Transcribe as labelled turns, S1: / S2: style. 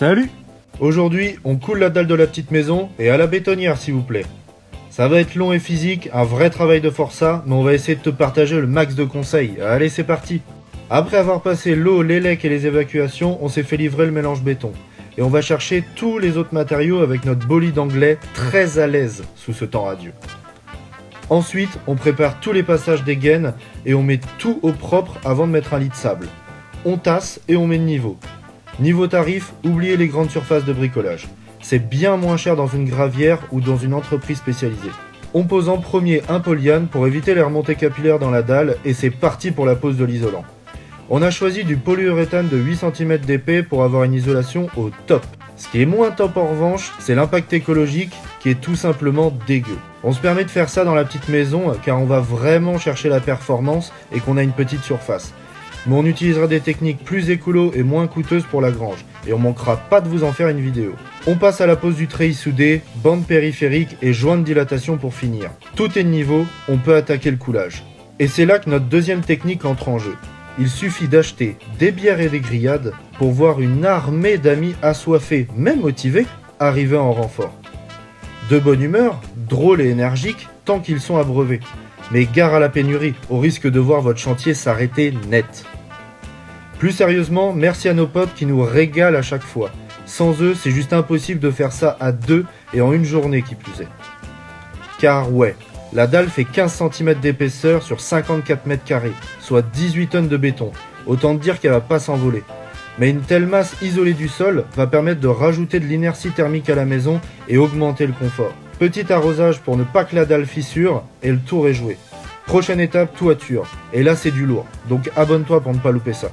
S1: Salut!
S2: Aujourd'hui, on coule la dalle de la petite maison et à la bétonnière s'il vous plaît. Ça va être long et physique, un vrai travail de forçat, mais on va essayer de te partager le max de conseils. Allez, c'est parti! Après avoir passé l'eau, les lecs et les évacuations, on s'est fait livrer le mélange béton. Et on va chercher tous les autres matériaux avec notre bolide anglais très à l'aise sous ce temps radieux. Ensuite, on prépare tous les passages des gaines et on met tout au propre avant de mettre un lit de sable. On tasse et on met le niveau. Niveau tarif, oubliez les grandes surfaces de bricolage. C'est bien moins cher dans une gravière ou dans une entreprise spécialisée. On pose en premier un polyane pour éviter les remontées capillaires dans la dalle et c'est parti pour la pose de l'isolant. On a choisi du polyuréthane de 8 cm d'épais pour avoir une isolation au top. Ce qui est moins top en revanche, c'est l'impact écologique qui est tout simplement dégueu. On se permet de faire ça dans la petite maison car on va vraiment chercher la performance et qu'on a une petite surface. Mais on utilisera des techniques plus écolo et moins coûteuses pour la grange, et on manquera pas de vous en faire une vidéo. On passe à la pose du treillis soudé, bande périphérique et joint de dilatation pour finir. Tout est de niveau, on peut attaquer le coulage. Et c'est là que notre deuxième technique entre en jeu. Il suffit d'acheter des bières et des grillades pour voir une armée d'amis assoiffés, même motivés, arriver en renfort. De bonne humeur, drôles et énergiques, tant qu'ils sont abreuvés. Mais gare à la pénurie, au risque de voir votre chantier s'arrêter net. Plus sérieusement, merci à nos potes qui nous régalent à chaque fois. Sans eux, c'est juste impossible de faire ça à deux et en une journée qui plus est. Car ouais, la dalle fait 15 cm d'épaisseur sur 54 mètres carrés, soit 18 tonnes de béton. Autant dire qu'elle va pas s'envoler. Mais une telle masse isolée du sol va permettre de rajouter de l'inertie thermique à la maison et augmenter le confort. Petit arrosage pour ne pas que la dalle fissure et le tour est joué. Prochaine étape, toiture. Et là c'est du lourd, donc abonne-toi pour ne pas louper ça.